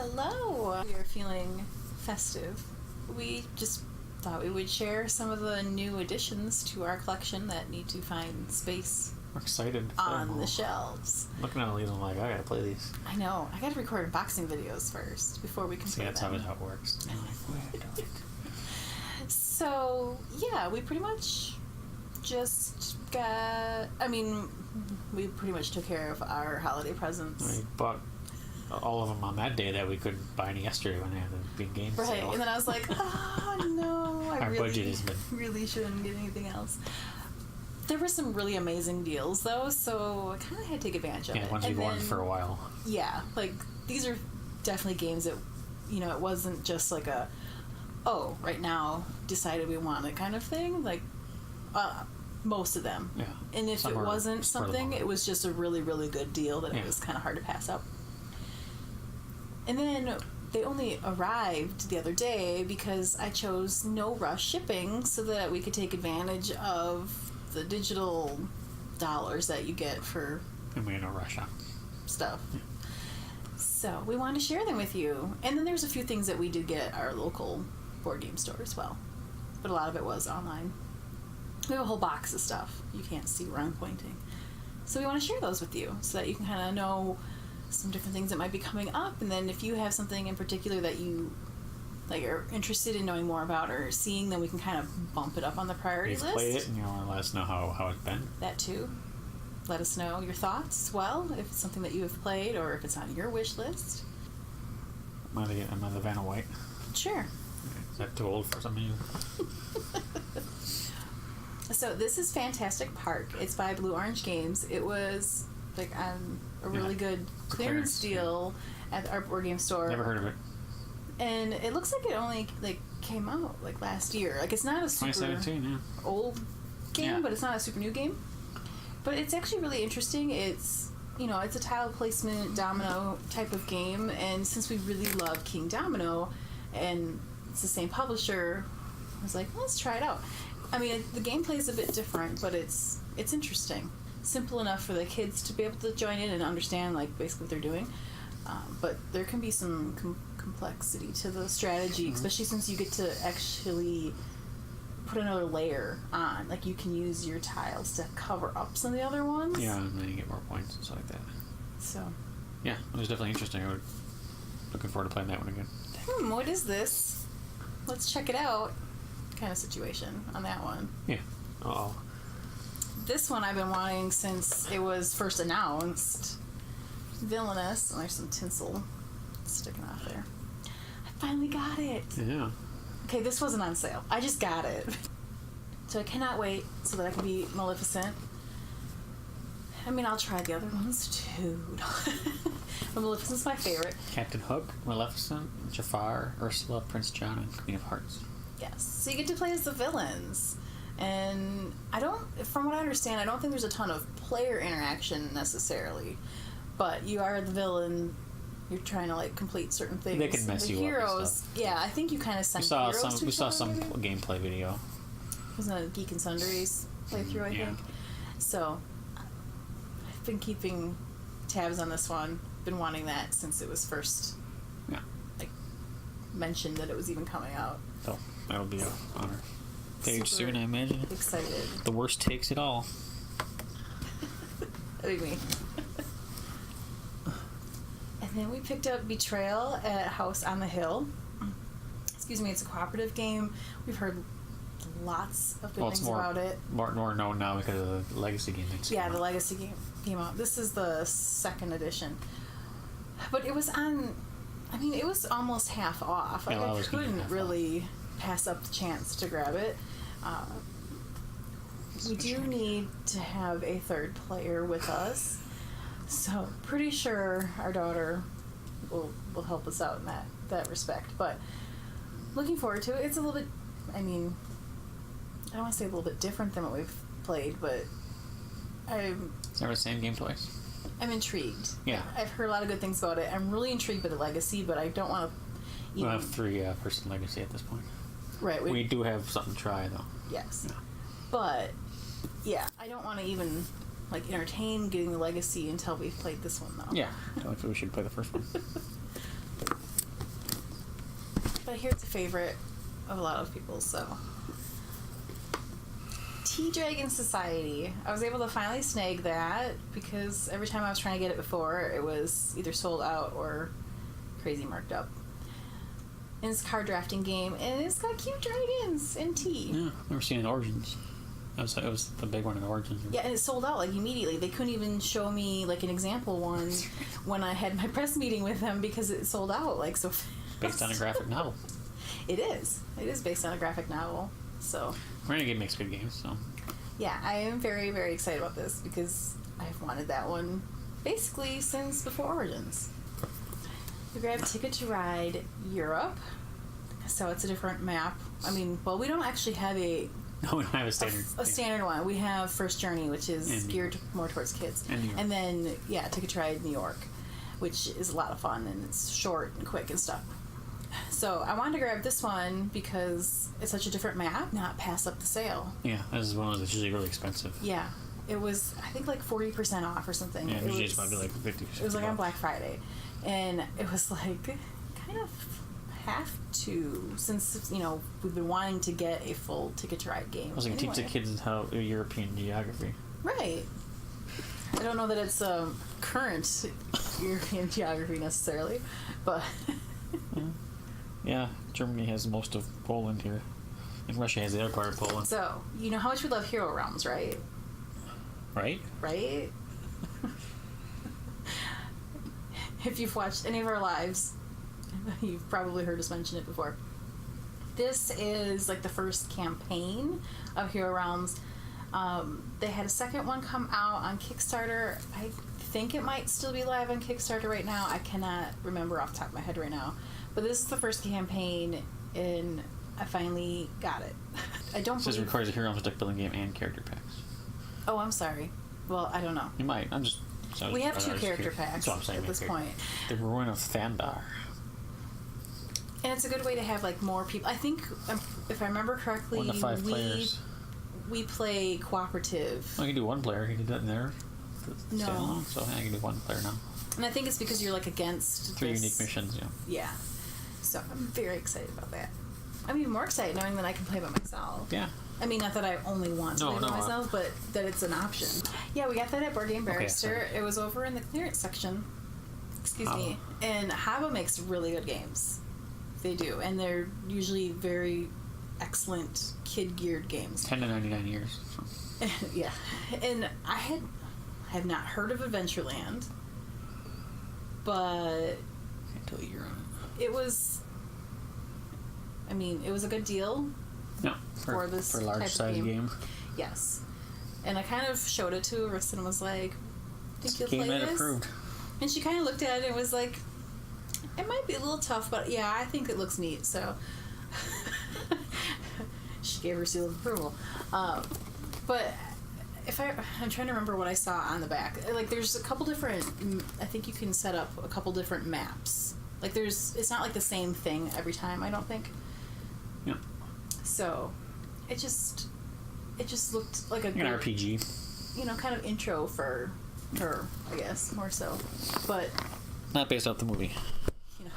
Hello! We are feeling festive. We just thought we would share some of the new additions to our collection that need to find space. We're excited on the shelves. Looking at these, I'm like, I gotta play these. I know. I gotta record unboxing videos first before we can play them. That's how it works. So, yeah, we pretty much just got... I mean, we pretty much took care of our holiday presents. We bought all of them on that day that we couldn't buy any yesterday when they had the big game right, sale. And then I was like, oh, no. Our budget has been... really shouldn't get anything else. There were some really amazing deals, though, so I kind of had to take advantage of it. Yeah, ones we've wanted for a while. Yeah, like, these are definitely games that, you know, it wasn't just like a, oh, right now, decided we want it kind of thing. Like, most of them. Yeah. And if it wasn't something, it was just a really, really good deal that it was kind of hard to pass up. And then they only arrived the other day because I chose no rush shipping so that we could take advantage of the digital dollars that you get for... And we had no rush on stuff. Yeah. So we wanted to share them with you. And then there's a few things that we did get at our local board game store as well. But a lot of it was online. We have a whole box of stuff. You can't see where I'm pointing. So we want to share those with you so that you can kind of know some different things that might be coming up. And then if you have something in particular that you're interested in knowing more about or seeing, then we can kind of bump it up on the priority list. You've played it and you want to let us know how it's been. That too. Let us know your thoughts as well, if it's something that you have played or if it's on your wish list. Am I the Vanna White? Sure. Is that too old for some of you? So this is Fantastic Park. It's by Blue Orange Games. It was like on a really good clearance deal at our board game store. Never heard of it. And it looks like it only came out like last year. Like it's not a super 2017, old game, but it's not a super new game. But it's actually really interesting. It's it's a tile placement domino type of game, and since we really love King Domino, and it's the same publisher, I was like, let's try it out. I mean, the gameplay is a bit different, but it's interesting. Simple enough for the kids to be able to join in and understand, like, basically what they're doing. But there can be some complexity to the strategy, especially since you get to actually put another layer on. Like, you can use your tiles to cover up some of the other ones. Yeah, and then you get more points and stuff like that. So. Yeah, it was definitely interesting. Looking forward to playing that one again. What is this? Let's check it out. Kind of situation on that one. Yeah. Uh-oh. This one I've been wanting since it was first announced. Villainous. And there's some tinsel sticking off there. I finally got it. Yeah. Okay, this wasn't on sale. I just got it. So I cannot wait so that I can be Maleficent. I mean, I'll try the other ones too. But Maleficent's my favorite. Captain Hook, Maleficent, Jafar, Ursula, Prince John, and Queen of Hearts. Yes. So you get to play as the villains. And from what I understand, I don't think there's a ton of player interaction necessarily. But you are the villain. You're trying to like complete certain things. They can mess you heroes, up and stuff. Yeah, I think you kind of send We saw some gameplay video. It was a Geek and Sundries playthrough, I think. So I've been keeping tabs on this one. Been wanting that since it was first mentioned that it was even coming out. So that'll be an honor. Page soon, I imagine. Excited. The worst takes it all. That'd be me. And then we picked up Betrayal at House on the Hill. Excuse me, it's a cooperative game. We've heard lots of good things about it. More known now because of the Legacy game. The Legacy game came out. This is the second edition. But it was it was almost half off. I couldn't really pass up the chance to grab it. We do need to have a third player with us. So pretty sure our daughter will help us out in that respect. But looking forward to it. It's a little bit, I don't want to say a little bit different than what we've played, but It's never the same game twice. I'm intrigued. Yeah. I've heard a lot of good things about it. I'm really intrigued by the Legacy, but I don't want to... We have 3-person Legacy at this point. Right. We do have something to try, though. Yes. Yeah. But, yeah, I don't want to even, entertain getting the Legacy until we've played this one, though. Yeah. We should play the first one. but I hear it's a favorite of a lot of people, so. T-Dragon Society. I was able to finally snag that because every time I was trying to get it before, it was either sold out or crazy marked up. And it's a card drafting game, and it's got cute dragons and tea. Yeah, never seen it in Origins. It was the big one in Origins. Yeah, and it sold out like immediately. They couldn't even show me like an example one when I had my press meeting with them because it sold out like so fast. Based on a graphic novel. It is. It is based on a graphic novel. So Renegade makes good games, so. Yeah, I am very, very excited about this because I've wanted that one basically since before Origins. We grabbed Ticket to Ride Europe. So it's a different map. I mean, well, we don't actually have No, we don't have a standard. A standard one. We have First Journey, which is geared more towards kids. And then, yeah, Ticket to Ride New York, which is a lot of fun, and it's short and quick and stuff. So I wanted to grab this one because it's such a different map, not pass up the sale. Yeah, this is one of those that's usually really expensive. Yeah. It was, I think, like 40% off or something. Yeah, usually it's probably like 50. It was like on Black Friday. And it was like, kind of have to, since, you know, we've been wanting to get a full Ticket to Ride game. I was like, anyway. teach the kids how European geography. Right. I don't know that it's current European geography necessarily, but... Yeah, Germany has most of Poland here. And Russia has the other part of Poland. So, you know how much we love Hero Realms, right? Right? Right? If you've watched any of our lives, you've probably heard us mention it before. This is like the first campaign of Hero Realms. They had a second one come out on Kickstarter. I think it might still be live on Kickstarter right now. I cannot remember off the top of my head right now. But this is the first campaign, and I finally got it. I don't. It says it requires a Hero Realms deck building game and character packs. Oh, I'm sorry. Well, I don't know. You might. I'm just. We have 2 character packs at this point. The Ruin of Thandar. And it's a good way to have like more people. I think, if I remember correctly, 1 to 5 players. We play cooperative. Well, you can do 1 player. You can do that in there. No. So I can do 1 player now. And I think it's because you're like against 3 unique missions. Yeah. Yeah. So I'm very excited about that. I'm even more excited knowing that I can play by myself. Yeah. I mean, not that I only want to play by myself, but that it's an option. Yeah, we got that at Board Game Barrister. It was over in the clearance section. Excuse me. And Haba makes really good games. They do. And they're usually very excellent kid-geared games. 10 to 99 years. Yeah. And I have not heard of Adventureland, but... Can't tell you're on it. It was... I mean, it was a good deal. No, for this for a large size game. Yes. And I kind of showed it to Arissa and was like, think you'll play this? Approved. And she kind of looked at it and was like, it might be a little tough, but yeah, I think it looks neat. So she gave her seal of approval. But I'm trying to remember what I saw on the back. Like, there's a couple different, I think you can set up a couple different maps. Like, it's not like the same thing every time, I don't think. Yeah. So, it just looked like a good, RPG. You know, kind of intro for her, I guess, more so. But not based off the movie. You know.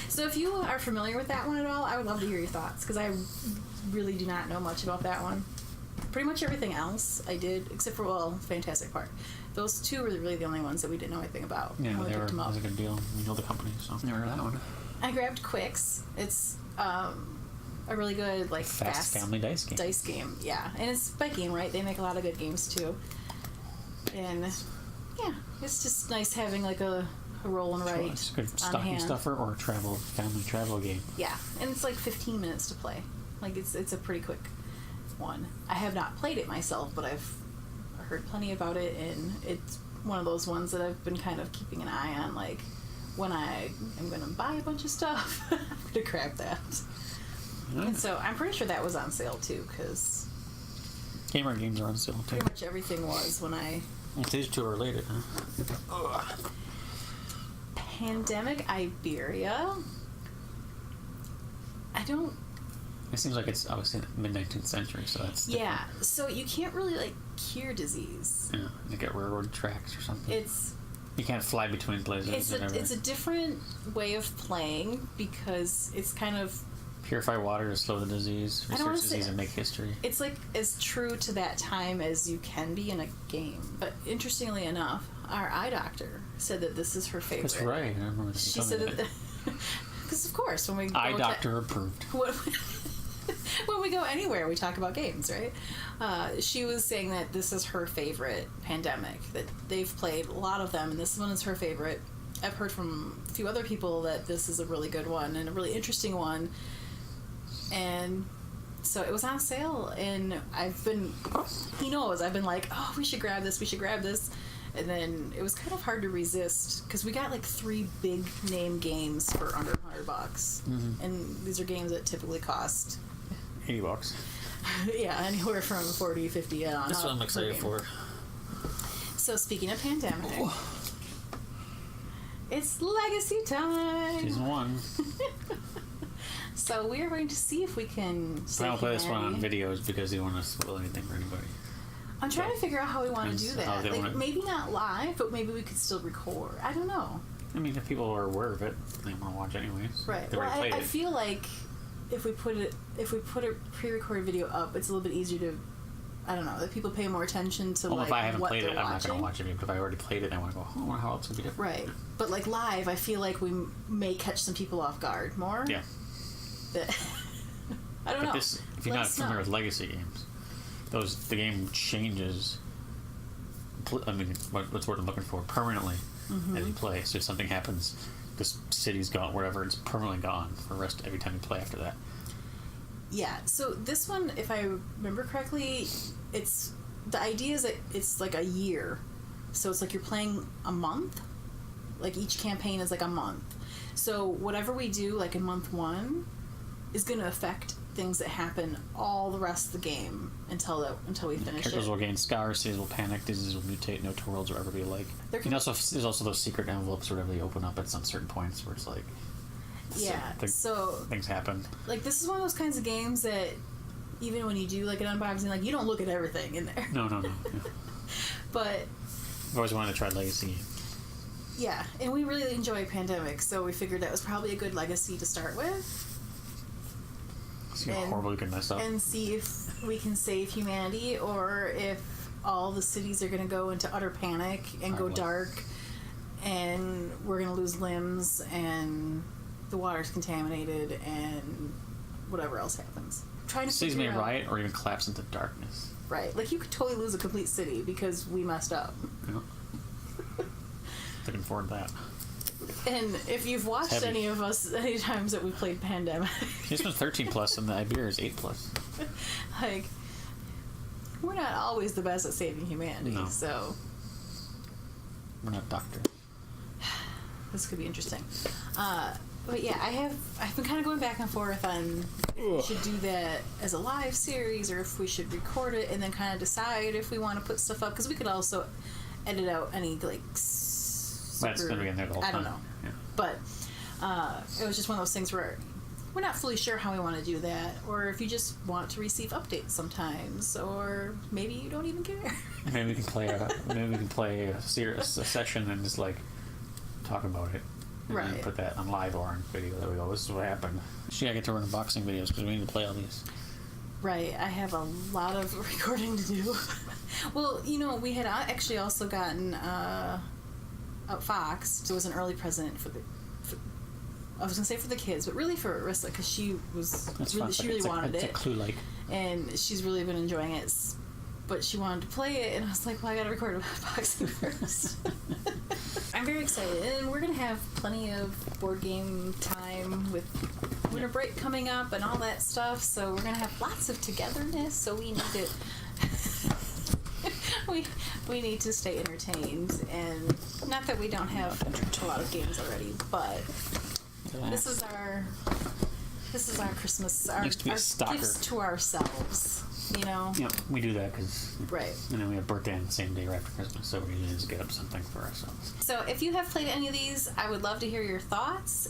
So if you are familiar with that one at all, I would love to hear your thoughts, because I really do not know much about that one. Pretty much everything else I did, except for, well, Fantastic Park. Those 2 were really the only ones that we didn't know anything about. Yeah, they were. It was a good deal. We know the company, so never heard of that one. I grabbed Quicks. It's a really good, like, fast family dice game. Yeah, and it's by Game Right. They make a lot of good games too. And yeah, it's just nice having like a roll and write. It's a good stocking stuffer or family travel game. Yeah, and it's like 15 minutes to play. Like, it's a pretty quick one. I have not played it myself, but I've heard plenty about it, and it's one of those ones that I've been kind of keeping an eye on. Like, when I am going to buy a bunch of stuff, I'm going to grab that. And so I'm pretty sure that was on sale too, because Gamer games are on sale too. Pretty much everything was when I... If these 2 are related, huh? Pandemic Iberia. I don't... It seems like it's obviously mid-19th century, so that's different. Yeah, so you can't really, like, cure disease. Yeah, you get railroad tracks or something. It's... You can't fly between places. It's a different way of playing because it's kind of purify water to slow the disease, research disease, and make history. It's like as true to that time as you can be in a game. But interestingly enough, our eye doctor said that this is her favorite. That's right. I remember that. She said that because of course when we go eye doctor approved. When we go anywhere, we talk about games, right? She was saying that this is her favorite Pandemic, that they've played a lot of them, and this one is her favorite. I've heard from a few other people that this is a really good one and a really interesting one. And so it was on sale, and he knows, I've been like, oh, we should grab this. And then it was kind of hard to resist because we got like 3 big name games for under $100. Mm-hmm. And these are games that typically cost $80. Yeah, anywhere from 40, 50 on. That's what I'm excited for. So speaking of Pandemic, it's Legacy time. Season 1. So we are going to see if we can. I don't play this one on videos because you don't want to spoil anything for anybody. I'm trying to figure out how we want to do that. Like, maybe not live, but maybe we could still record. I don't know. I mean, if people are aware of it, they want to watch anyways. Right. Well, I feel like if we put a pre-recorded video up, it's a little bit easier to. I don't know. That people pay more attention to if I haven't what played they're it, watching. I'm not going to watch it. But if I already played it, I want to go, oh, how else would be different? Right. But like live, I feel like we may catch some people off guard more. Yeah. I don't know. If you're not familiar with Legacy games, the game changes. I mean, what's what I'm looking for permanently as you play. So if something happens, this city's gone, wherever, it's permanently gone for the rest every time you play after that. Yeah. So this one, if I remember correctly, the idea is that it's like a year. So it's like you're playing a month. Like each campaign is like a month. So whatever we do, like in month 1, is going to affect things that happen all the rest of the game until we finish Characters it. will gain scars, cities will panic, diseases will mutate, no 2 worlds will ever be alike. And also, there's also those secret envelopes or whatever they open up at some certain points where it's like... So things happen. Like, this is one of those kinds of games that even when you do like an unboxing, like, you don't look at everything in there. No. Yeah. But... I've always wanted to try Legacy games. Yeah, and we really enjoy Pandemic, so we figured that was probably a good legacy to start with. See how horrible we can mess up. And see if we can save humanity, or if all the cities are going to go into utter panic and go dark, and we're going to lose limbs, and the water's contaminated, and whatever else happens. Trying to cities may riot or even collapse into darkness. Right. Like, you could totally lose a complete city because we messed up. Yeah. Looking forward to that. And if you've watched any of us any times that we played Pandemic, this one's 13+ and the Iberia is 8+. Like, we're not always the best at saving humanity, so we're not doctors. This could be interesting. But yeah, I've been kind of going back and forth on if we should do that as a live series or if we should record it and then kind of decide if we want to put stuff up, because we could also edit out any like. That's going to be in there the whole time. I don't know. Yeah. But it was just one of those things where we're not fully sure how we want to do that, or if you just want to receive updates sometimes, or maybe you don't even care. Maybe we can play a session and just like talk about it. And then put that on live or on video. There we go. This is what happened. I get to run unboxing videos because we need to play all these. Right. I have a lot of recording to do. Well, we had actually also gotten Fox. It was an early present for I was gonna say for the kids, but really for Arissa, because she really wanted it. It's a clue-like. And she's really been enjoying it. But she wanted to play it, and I was like, well, I gotta record an unboxing first. I'm very excited, and we're gonna have plenty of board game time with winter break coming up and all that stuff, so we're gonna have lots of togetherness, so we need to we need to stay entertained, and not that we don't have a lot of games already, but this is our Christmas, our gifts to ourselves, Yeah, we do that because right. And then we have birthday on the same day right after Christmas, so we usually just get up something for ourselves. So if you have played any of these, I would love to hear your thoughts.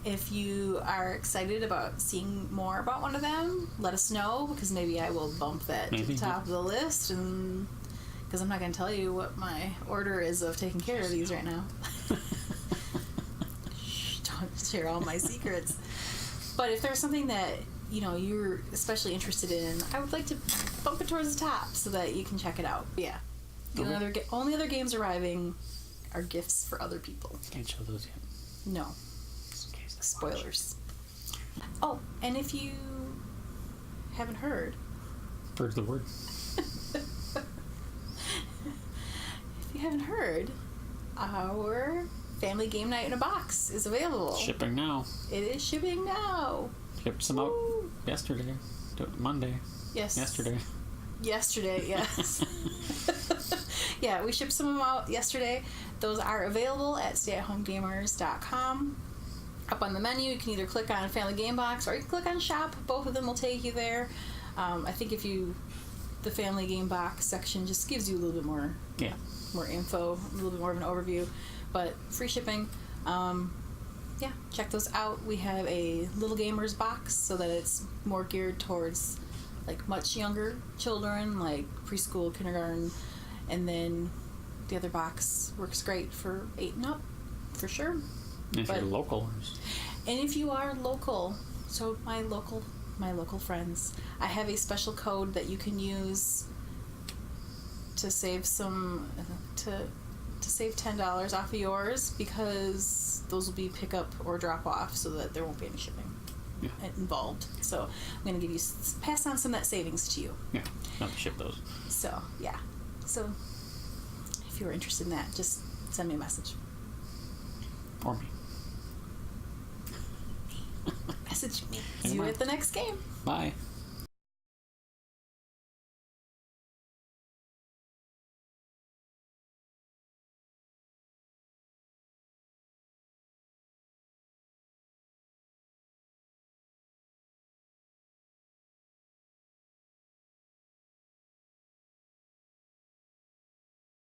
If you are excited about seeing more about one of them, let us know, because maybe I will bump that to the top of the list, and because I'm not going to tell you what my order is of taking care of these right now. Shh, don't share all my secrets. But if there's something that, you know, you're especially interested in, I would like to bump it towards the top so that you can check it out. Yeah. The only other games arriving are gifts for other people. Can't show those yet. No. Spoilers. Oh, and if you haven't heard... Bird's the word. If you haven't heard, our Family Game Night in a Box is available. Shipping now. It is shipping now. Shipped some out yesterday. Monday. Yes. Yesterday, yes. Yeah, we shipped some of them out yesterday. Those are available at stayathomegamers.com. Up on the menu, you can either click on Family Game Box or you can click on Shop. Both of them will take you there. I think the Family Game Box section just gives you a little bit more info, a little bit more of an overview, but free shipping. Yeah, check those out. We have a Little Gamers box so that it's more geared towards like much younger children, like preschool, kindergarten, and then the other box works great for 8 and up, for sure. And if you're local. And if you are local, so my local friends, I have a special code that you can use to save to save $10 off of yours, because those will be pick up or drop off, so that there won't be any shipping involved. So I'm going to pass on some of that savings to you. Yeah, not to ship those. So yeah, so if you're interested in that, just send me a message. Or me. Message me. See you at the next game. Bye.